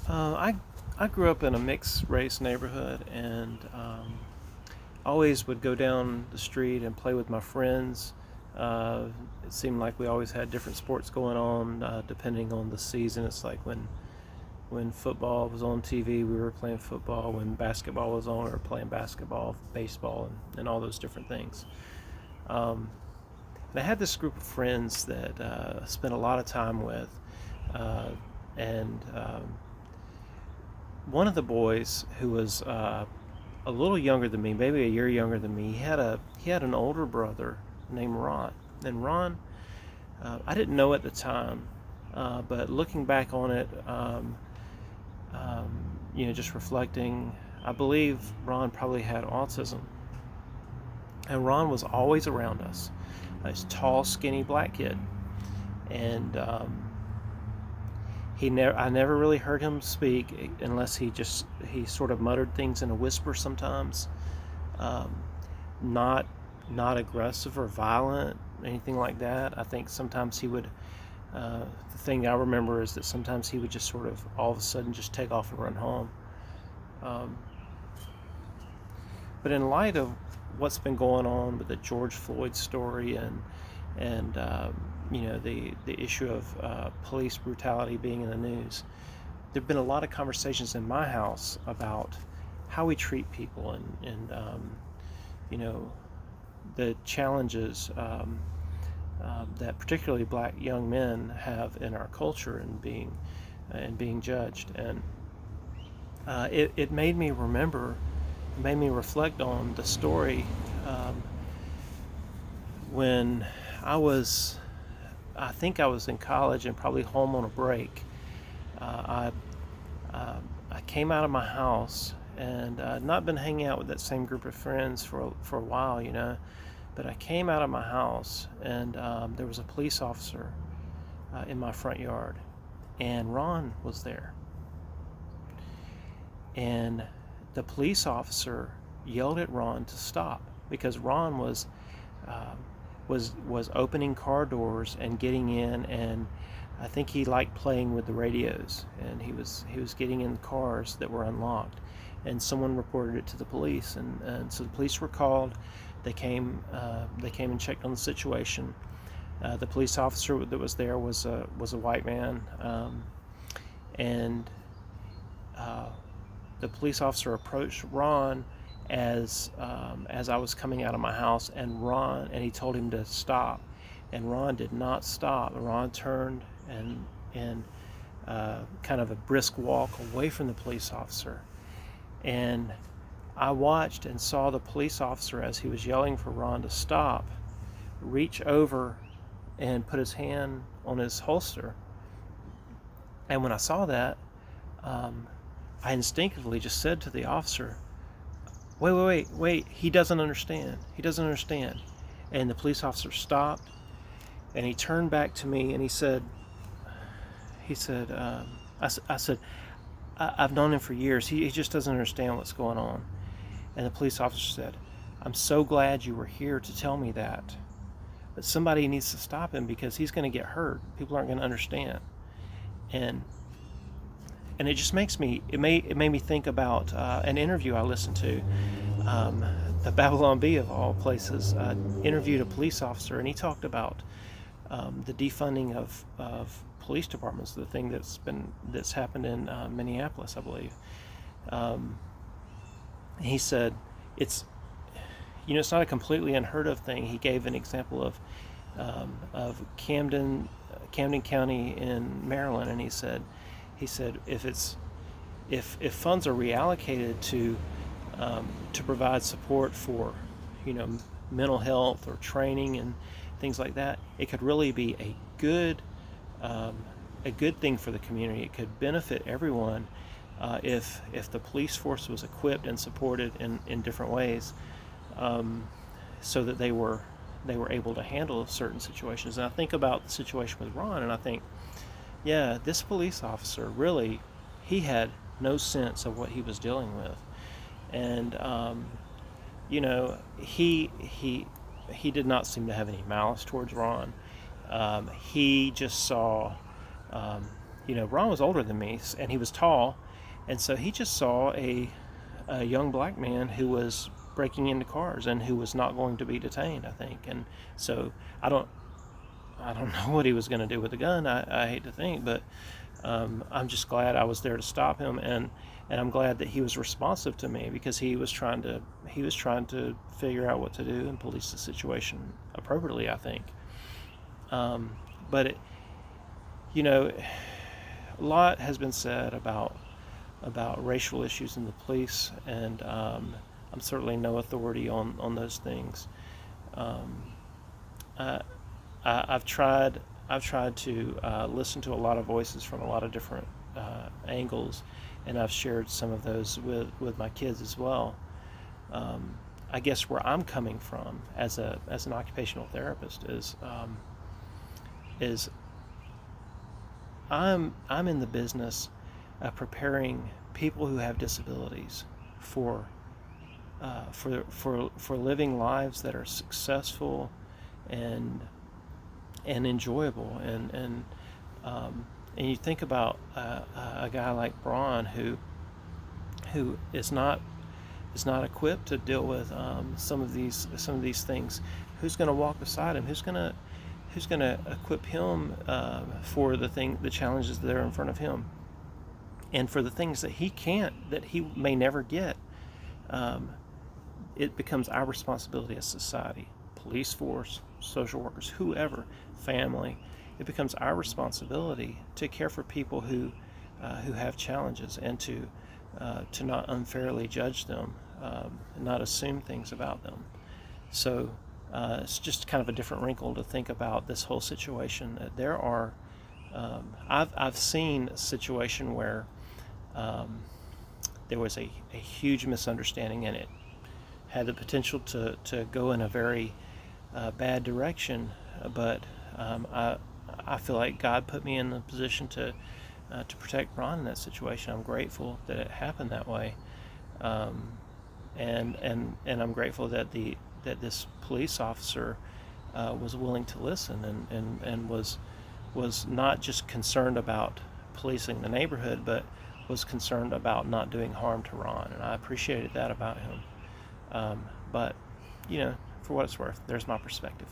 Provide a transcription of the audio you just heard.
I grew up in a mixed race neighborhood, and always would go down the street and play with my friends. Uh, it seemed like we always had different sports going on depending on the season. It's like when football was on TV, we were playing football. When basketball was on, we were playing basketball, baseball, and all those different things. Um, and I had this group of friends that I spent a lot of time with, uh, and one of the boys who was a little younger than me, maybe a year younger than me, he had an older brother named Ron. And Ron, I didn't know at the time, but looking back on it, just reflecting, I believe Ron probably had autism. And Ron was always around us. This tall, skinny black kid, and I never really heard him speak unless he sort of muttered things in a whisper sometimes. Um, not not aggressive or violent, anything like that. I think sometimes he would. The thing I remember is that sometimes he would just sort of all of a sudden just take off and run home. Um, but in light of what's been going on with the George Floyd story and the issue of police brutality being in the news, there've been a lot of conversations in my house about how we treat people and you know the challenges that particularly black young men have in our culture and being judged. And it made me reflect on the story um, when I was I think I was in college and probably home on a break. I I came out of my house and not been hanging out with that same group of friends for a while, But I came out of my house and there was a police officer in my front yard, and Ron was there. And the police officer yelled at Ron to stop because Ron um, was opening car doors and getting in, and I think he liked playing with the radios, and he was getting in cars that were unlocked, and someone reported it to the police, and so the police were called. They came and checked on the situation. The police officer that was there was a white man, and uh, the police officer approached Ron as I was coming out of my house, and he told him to stop, and Ron did not stop. Ron turned and kind of a brisk walk away from the police officer, and I watched and saw the police officer, as he was yelling for Ron to stop, reach over and put his hand on his holster. And when I saw that, um, I instinctively just said to the officer, wait, he doesn't understand. He doesn't understand. And the police officer stopped, and he turned back to me and he said, I said, I've known him for years. He just doesn't understand what's going on. And the police officer said, I'm so glad you were here to tell me that. But somebody needs to stop him because he's going to get hurt. People aren't going to understand. And it just it made me think about an interview I listened to. The Babylon Bee of all places interviewed a police officer, and he talked about the defunding of police departments, the thing that's happened in Minneapolis, I believe. Um, he said it's it's not a completely unheard of thing. He gave an example of Camden County in Maryland, and he said if funds are reallocated to provide support for mental health or training and things like that, it could really be um, a good thing for the community. It could benefit everyone if the police force was equipped and supported in different ways, so that they were able to handle certain situations. And I think about the situation with Ron, and I think, yeah, this police officer really, he had no sense of what he was dealing with, and he did not seem to have any malice towards Ron. He just saw um, Ron was older than me, and he was tall, and so he just saw a young black man who was breaking into cars and who was not going to be detained, I think. And so I don't know what he was going to do with the gun. I hate to think, but I'm just glad I was there to stop him, and I'm glad that he was responsive to me, because he was trying to figure out what to do and police the situation appropriately, I think. But a lot has been said about racial issues in the police, and I'm certainly no authority on those things. Um, I, I've tried to listen to a lot of voices from a lot of different angles, and I've shared some of those with my kids as well. Um, I guess where I'm coming from as an occupational therapist is I'm in the business of preparing people who have disabilities for for living lives that are successful and enjoyable, and you think about a guy like Braun who is not equipped to deal with some of these things. Who's going to walk beside him? Who's going to equip him for the challenges that are in front of him, and for the things that he may never get? Um, it becomes our responsibility as society, police force, social workers, whoever, family. It becomes our responsibility to care for people who have challenges, and to not unfairly judge them, and not assume things about them. So it's just kind of a different wrinkle to think about this whole situation. There are I've seen a situation where um, there was a huge misunderstanding, and it had the potential to go in a very bad direction. But I feel like God put me in the position to protect Ron in that situation. I'm grateful that it happened that way, um, and I'm grateful that this police officer was willing to listen, and was not just concerned about policing the neighborhood, but was concerned about not doing harm to Ron, and I appreciated that about him. But for what it's worth, there's my perspective.